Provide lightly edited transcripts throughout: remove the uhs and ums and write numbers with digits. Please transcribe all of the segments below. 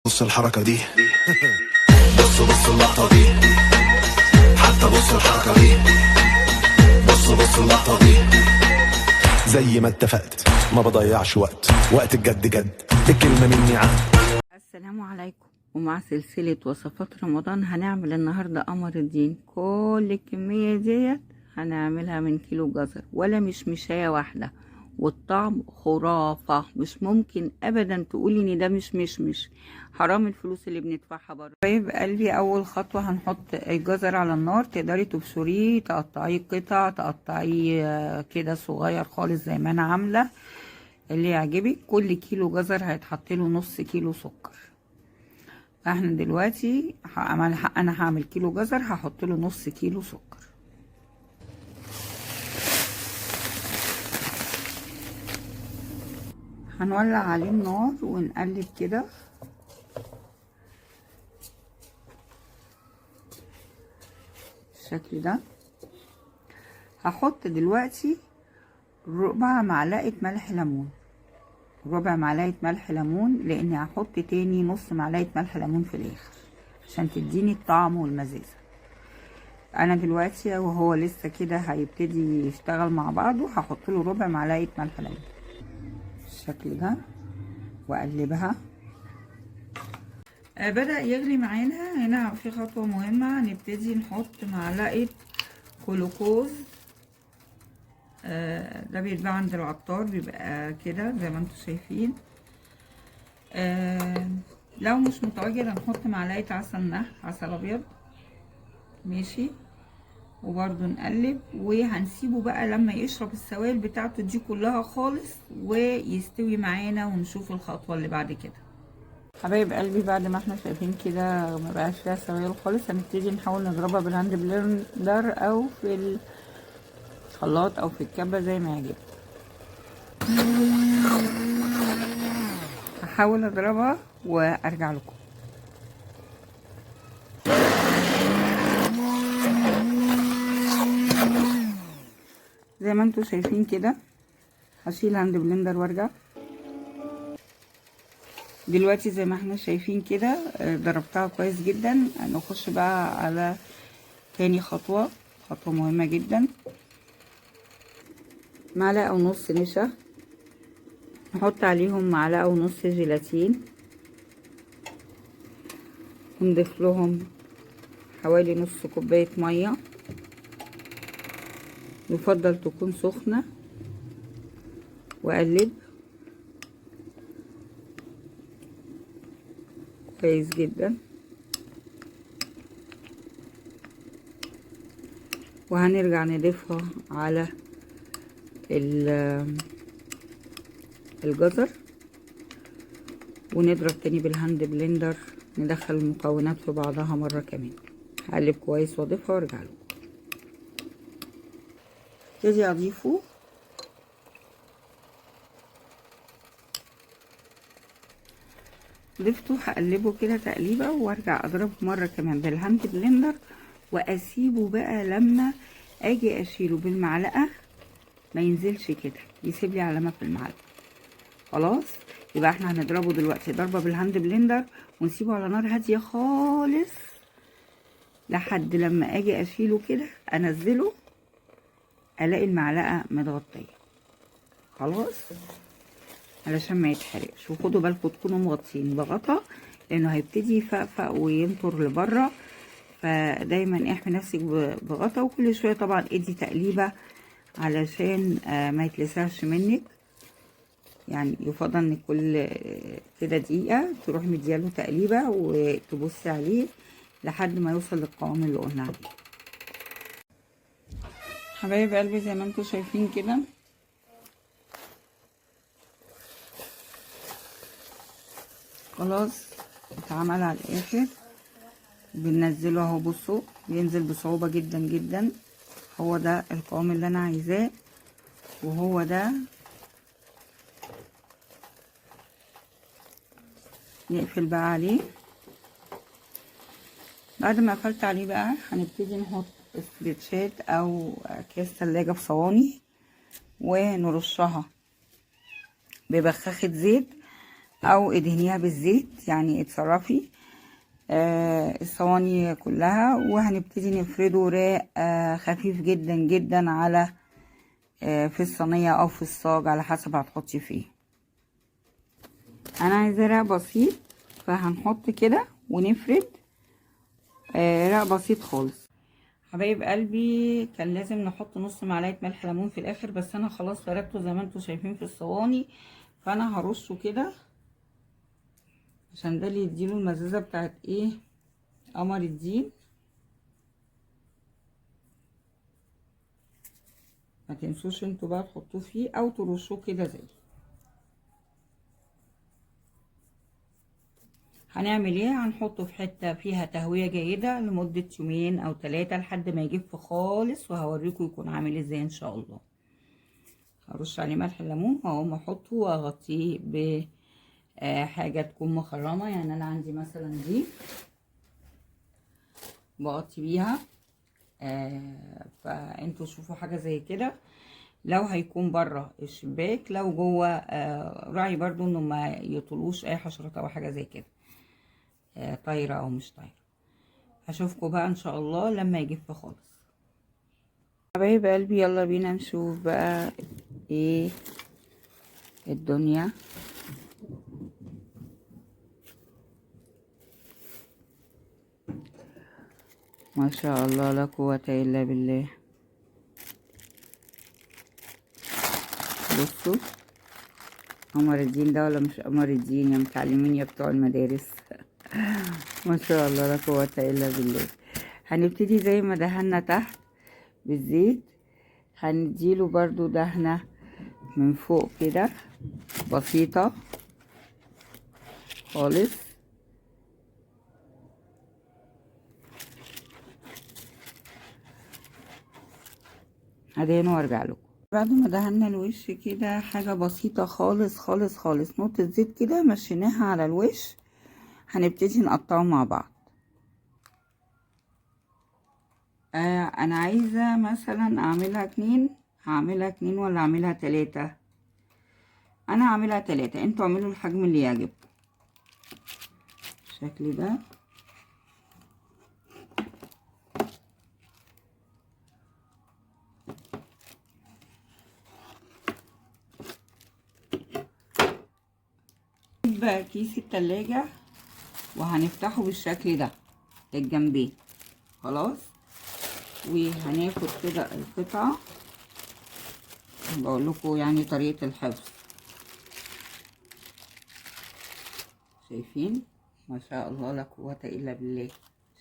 بص الحركة دي بص اللقطة دي، حتى بص الحركة دي، بص اللقطة دي. زي ما اتفقت ما بضيعش وقت الجد جد، الكلمة مني عهد. السلام عليكم. ومع سلسلة وصفات رمضان هنعمل النهاردة قمر الدين. كل الكمية ديت هنعملها من كيلو جزر، ولا مشمشاية واحدة، والطعم خرافة. مش ممكن ابدا تقولي ان ده مش مشمش. حرام الفلوس اللي بندفعها بره. طيب قلبي، اول خطوة هنحط الجزر على النار. تقدري تبشريه، تقطعيه قطع، تقطعيه كده صغير خالص زي ما انا عاملة، اللي يعجبك. كل كيلو جزر هيتحط له نص كيلو سكر. احنا دلوقتي انا هعمل كيلو جزر، هحط له نص كيلو سكر. هنولع عليه النار ونقلب كده بالشكل ده. هحط دلوقتي ربع معلقة ملح ليمون، ربع معلقة ملح ليمون، لاني هحط تاني نص معلقة ملح ليمون في الاخر عشان تديني الطعم والمزازة. انا دلوقتي وهو لسه كده هيبتدي يشتغل مع بعضه، هحط له ربع معلقة ملح ليمون بالشكل ده واقلبها. بدأ يغلي معانا. هنا في خطوة مهمة، هنبتدي نحط معلقة جلوكوز. ده بيتباع عند العطار، بيبقى كده زي ما انتم شايفين. لو مش متواجد هنحط معلقة عسل نحل، عسل ابيض، ماشي. وبرضو نقلب وهنسيبه بقى لما يشرب السوائل بتاعته دي كلها خالص ويستوي معانا، ونشوف الخطوة اللي بعد كده. حبايب قلبي، بعد ما احنا شايفين كده ما بقاش فيها سوائل خالص، هنبتدي نحاول نضربها بالهاند بلندر او في الخلاط او في الكبة زي ما يعجبك. هحاول اضربها وارجع لكم. زي ما انتم شايفين كده، هشيل هاند بلندر وارجع. دلوقتي زي ما احنا شايفين كده ضربتها كويس جدا. هنخش بقى على تاني خطوة مهمة جدا. معلقة ونص نشا، نحط عليهم معلقة ونص جيلاتين، ونضيف لهم حوالي نص كوباية مية، يفضل تكون سخنة، واقلب كويس جدا. وهنرجع نضيفها على الجزر، ونضرب تاني بالهاند بلندر، ندخل المكونات في بعضها مرة كمان. هقلب كويس واضيفها وارجع له. ابتدي اضيفه ضفته، هقلبه كده تقليبه وارجع اضربه مرة كمان بالهاند بلندر، واسيبه بقى لما اجي اشيله بالمعلقة ما ينزلش كده، يسيب لي علامة في المعلقة. خلاص، يبقى احنا هنضربه دلوقتي ضربة بالهاند بلندر، ونسيبه على نار هادية خالص لحد لما اجي اشيله كده انزله الاقي المعلقة متغطية. خلاص، علشان ما يتحرقش. وخدوا بالكم تكونوا مغطيين بغطا، لانه هيبتدي يفقفق وينطر لبره، فدايما احمي نفسك بغطا. وكل شويه طبعا ادي تقليبه علشان ما يتلسعش منك. يعني يفضل ان كل كده دقيقه تروحي مدياله تقليبه وتبصي عليه لحد ما يوصل للقوام اللي قلنا عليه. حبايب قلبي، زي ما انتم شايفين كده خلاص اتعمل على الاخر. بننزله اهو، بصوا بينزل بصعوبة جدا جدا. هو ده القوام اللي انا عايزاه، وهو ده. نقفل بقى عليه. بعد ما قفلت عليه بقى هنبتدي نحط استرتشات او اكياس تلاجة في صواني، ونرشها ببخاخة زيت او ادهنيها بالزيت، يعني اتصرفي. الصواني كلها، وهنبتدي نفرده راق خفيف جدا جدا على في الصينية او في الصاج على حسب هتحطي فيه. انا عايزاه راق بسيط، فهنحط كده ونفرد راق بسيط خالص. حبايب قلبي، كان لازم نحط نص معلقه ملح ليمون في الاخر، بس انا خلاص فردته زي ما انتم شايفين في الصواني، فانا هرشه كده عشان ده اللي يديله المزازه بتاعت ايه، قمر الدين. ما تنسوش انتوا بقى تحطوه فيه او ترشوه كده زي. هنعمل ايه؟ هنحطه في حته فيها تهويه جيده لمده يومين او 3 لحد ما يجف خالص، وهوريكم يكون عامل ازاي ان شاء الله. هرش عليه ملح الليمون واقوم احطه واغطيه بحاجه تكون مخرمه، يعني انا عندي مثلا دي بغطي بيها. فانتوا شوفوا حاجه زي كده، لو هيكون بره الشباك، لو جوه راعي برضو انه ما يطلوش اي حشرات او حاجه زي كده طايره او مش طايره. هشوفكم بقى ان شاء الله لما يجف خالص. حبايب قلبي، يلا بينا نشوف بقى ايه الدنيا. ما شاء الله لا قوة الا بالله. بصوا قمر الدين ده ولا مش قمر الدين يا متعلمين يا بتوع المدارس؟ ما شاء الله لا قوة الا بالله. هنبتدي زي ما دهنا تحت بالزيت، هنديله برضو دهنة من فوق كده بسيطة خالص. هدهنه وارجع لكم. بعد ما دهنا الوش كده حاجة بسيطة خالص خالص خالص، نقطة زيت كده مشيناها على الوش، هنبتدي نقطعه مع بعض. انا عايزة مثلا اعملها 2، هعملها 2 ولا اعملها 3؟ انا هعملها 3، انتوا اعملوا الحجم اللي يعجبكم. بالشكل ده بقى كيس التلاجة وهنفتحه بالشكل ده الجنبين خلاص، وهناخد كده القطعة. بقول لكم يعني طريقة الحفظ، شايفين؟ ما شاء الله لا قوة الا بالله.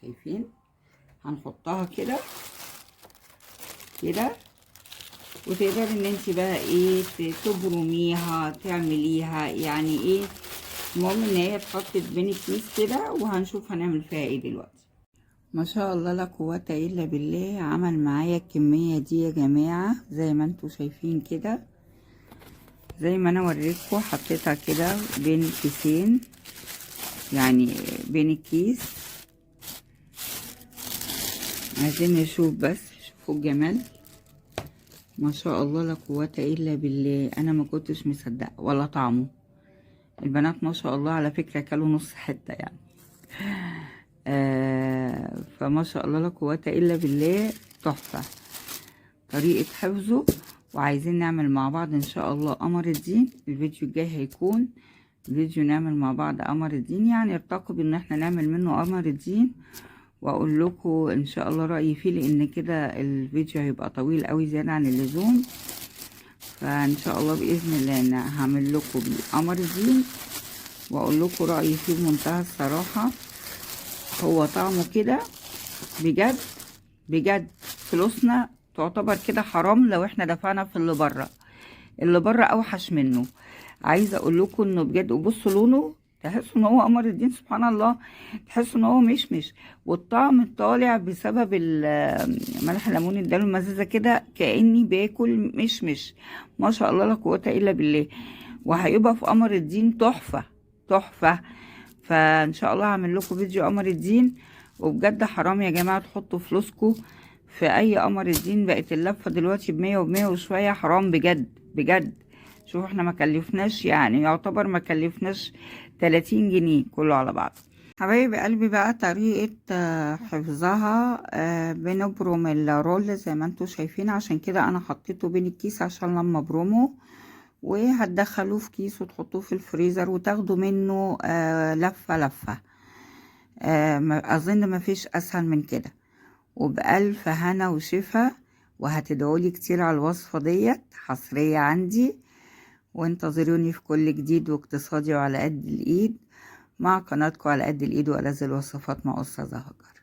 شايفين؟ هنحطها كده كده، وتقدري ان انت بقى ايه تبرميها تعمليها، يعني ايه، المهم ان هي اتحطت بين الكيس كده، وهنشوف هنعمل فيها ايه دلوقتي. ما شاء الله لا قوة الا بالله. عمل معايا الكمية دي يا جماعة زي ما انتوا شايفين كده، زي ما انا وريتكم حطيتها كده بين كيسين، يعني بين الكيس. عايزين نشوف بس، شوفوا الجمال. ما شاء الله لا قوة الا بالله. انا ما كنتش مصدقه ولا طعمه. البنات ما شاء الله على فكرة كلوا نص حتة يعني. فما شاء الله لا قوة الا بالله. تحفة طريقة حفظه. وعايزين نعمل مع بعض ان شاء الله قمر الدين. الفيديو الجاي هيكون فيديو نعمل مع بعض قمر الدين، يعني ارتقب ان احنا نعمل منه قمر الدين، واقول لكم ان شاء الله رأيي فيه، لان كده الفيديو هيبقى طويل قوي زيادة عن اللزوم. فان شاء الله باذن الله انا هعمل لكم قمر الدين واقول لكم رايي فيه بمنتهى الصراحه. هو طعمه كده بجد بجد فلوسنا تعتبر كده حرام لو احنا دفعنا في اللي بره. اللي بره اوحش منه، عايزه اقول لكم انه بجد. وبصوا لونه، تحسوا ان هو قمر الدين سبحان الله، تحسوا ان هو مشمش، والطعم طالع بسبب ملح الليمون اداله المزازه كده كاني باكل مشمش. ما شاء الله لا قوه الا بالله. وهيبقى في قمر الدين تحفه تحفه. فان شاء الله هعمل لكم فيديو قمر الدين. وبجد حرام يا جماعه تحطوا فلوسكم في اي قمر الدين. بقت اللفه دلوقتي ب100 وب100 وشويه، حرام بجد بجد. شوفوا احنا ما كلفناش، يعني يعتبر ما كلفناش 30 جنيه كله على بعض. حبايب قلبي بقى طريقة حفظها، بنبرم الرول زي ما انتوا شايفين، عشان كده انا حطيته بين الكيس عشان لما ابرمه، وهتدخلوه في كيس وتحطوه في الفريزر وتاخدوا منه لفة لفة. اظن ما فيش اسهل من كده، وبألف هنا وشفا، وهتدعولي كتير على الوصفة ديت حصرية عندي. وانتظروني في كل جديد واقتصادي وعلى قد الايد مع قناتكم على قد الايد، والذ الوصفات مع أستاذة هاجر.